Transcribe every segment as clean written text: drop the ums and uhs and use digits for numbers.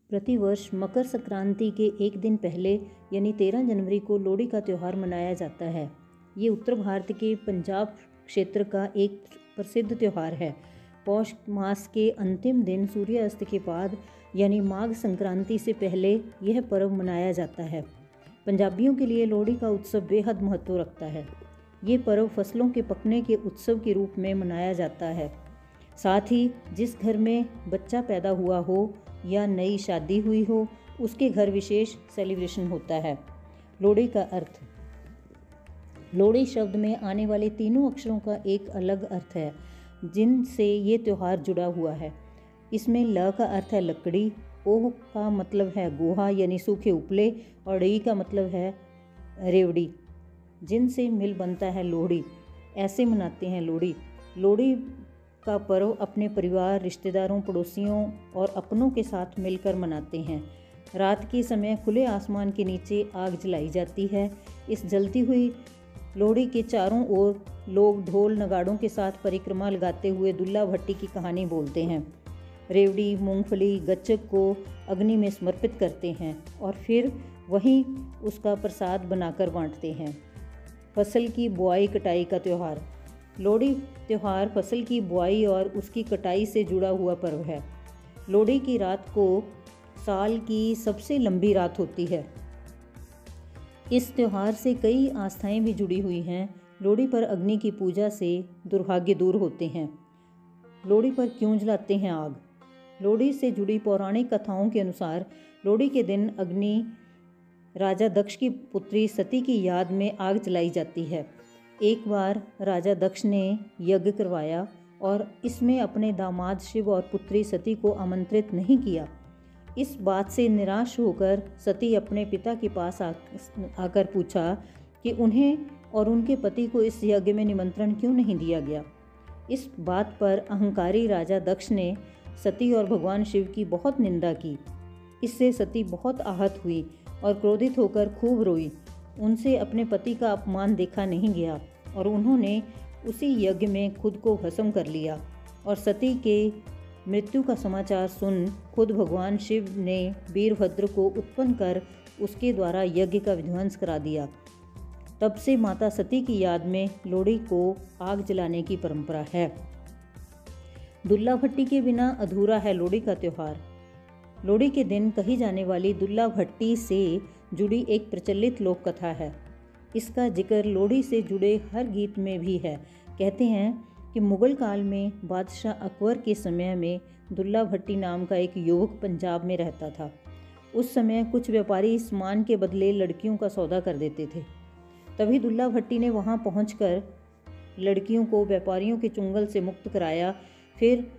प्रतिवर्ष मकर संक्रांति के एक दिन पहले यानी 13 जनवरी को लोहड़ी का त्यौहार मनाया जाता है। ये उत्तर भारत के पंजाब क्षेत्र का एक प्रसिद्ध त्यौहार है। पौष मास के अंतिम दिन सूर्यास्त के बाद यानी माघ संक्रांति से पहले यह पर्व मनाया जाता है। पंजाबियों के लिए लोहड़ी का उत्सव बेहद महत्व रखता है। ये पर्व फसलों के पकने के उत्सव के रूप में मनाया जाता है। साथ ही जिस घर में बच्चा पैदा हुआ हो या नई शादी हुई हो, उसके घर विशेष सेलिब्रेशन होता है। लोहड़ी का अर्थ। लोहड़ी शब्द में आने वाले तीनों अक्षरों का एक अलग अर्थ है जिनसे ये त्यौहार जुड़ा हुआ है। इसमें ल का अर्थ है लकड़ी, ओह का मतलब है गोहा यानी सूखे उपले और ड़ी का मतलब है रेवड़ी, जिनसे मिल बनता है लोहड़ी। ऐसे मनाते हैं लोहड़ी। लोहड़ी का पर्व अपने परिवार, रिश्तेदारों, पड़ोसियों और अपनों के साथ मिलकर मनाते हैं। रात के समय खुले आसमान के नीचे आग जलाई जाती है। इस जलती हुई लोहड़ी के चारों ओर लोग ढोल नगाड़ों के साथ परिक्रमा लगाते हुए दुल्ला भट्टी की कहानी बोलते हैं। रेवड़ी, मूंगफली, गच्चक को अग्नि में समर्पित करते हैं और फिर वहीं उसका प्रसाद बनाकर बांटते हैं। फसल की बुआई कटाई का त्यौहार। लोहड़ी त्यौहार फसल की बुआई और उसकी कटाई से जुड़ा हुआ पर्व है। लोहड़ी की रात को साल की सबसे लंबी रात होती है। इस त्यौहार से कई आस्थाएं भी जुड़ी हुई हैं। लोहड़ी पर अग्नि की पूजा से दुर्भाग्य दूर होते हैं। लोहड़ी पर क्यों जलाते हैं आग? लोहड़ी से जुड़ी पौराणिक कथाओं के अनुसार लोहड़ी के दिन अग्नि राजा दक्ष की पुत्री सती की याद में आग जलाई जाती है। एक बार राजा दक्ष ने यज्ञ करवाया और इसमें अपने दामाद शिव और पुत्री सती को आमंत्रित नहीं किया। इस बात से निराश होकर सती अपने पिता के पास आकर पूछा कि उन्हें और उनके पति को इस यज्ञ में निमंत्रण क्यों नहीं दिया गया। इस बात पर अहंकारी राजा दक्ष ने सती और भगवान शिव की बहुत निंदा की। इससे सती बहुत आहत हुई और क्रोधित होकर खूब रोई। उनसे अपने पति का अपमान देखा नहीं गया और उन्होंने उसी यज्ञ में खुद को भस्म कर लिया। और सती के मृत्यु का समाचार सुन खुद भगवान शिव ने वीरभद्र को उत्पन्न कर उसके द्वारा यज्ञ का विध्वंस करा दिया। तब से माता सती की याद में लोहड़ी को आग जलाने की परंपरा है। दुल्ला भट्टी के बिना अधूरा है लोहड़ी का त्यौहार। लोहड़ी के दिन कही जाने वाली दुल्ला भट्टी से जुड़ी एक प्रचलित लोक कथा है। इसका जिक्र लोहड़ी से जुड़े हर गीत में भी है। कहते हैं कि मुगल काल में बादशाह अकबर के समय में दुल्ला भट्टी नाम का एक युवक पंजाब में रहता था। उस समय कुछ व्यापारी सामान के बदले लड़कियों का सौदा कर देते थे। तभी दुल्ला भट्टी ने वहां पहुंचकर लड़कियों को व्यापारियों के चुंगल से मुक्त कराया। फिर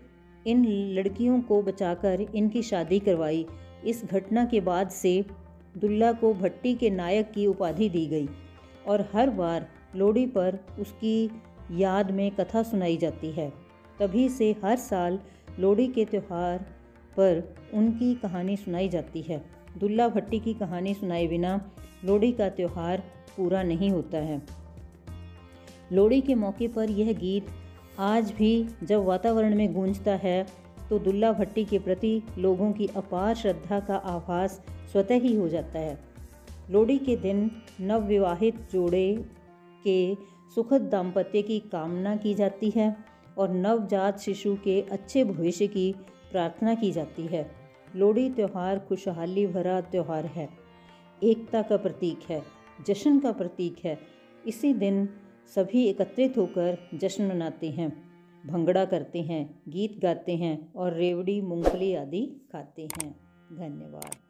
इन लड़कियों को बचाकर इनकी शादी करवाई। इस घटना के बाद से दुल्ला को भट्टी के नायक की उपाधि दी गई और हर बार लोहड़ी पर उसकी याद में कथा सुनाई जाती है। तभी से हर साल लोहड़ी के त्यौहार पर उनकी कहानी सुनाई जाती है। दुल्ला भट्टी की कहानी सुनाए बिना लोहड़ी का त्यौहार पूरा नहीं होता है। लोहड़ी के मौके पर यह गीत आज भी जब वातावरण में गूंजता है तो दुल्ला भट्टी के प्रति लोगों की अपार श्रद्धा का आभास स्वतः ही हो जाता है। लोहड़ी के दिन नवविवाहित जोड़े के सुखद दाम्पत्य की कामना की जाती है और नवजात शिशु के अच्छे भविष्य की प्रार्थना की जाती है। लोहड़ी त्यौहार खुशहाली भरा त्यौहार है, एकता का प्रतीक है, जश्न का प्रतीक है। इसी दिन सभी एकत्रित होकर जश्न मनाते हैं, भंगड़ा करते हैं, गीत गाते हैं और रेवड़ी, मूंगफली आदि खाते हैं। धन्यवाद।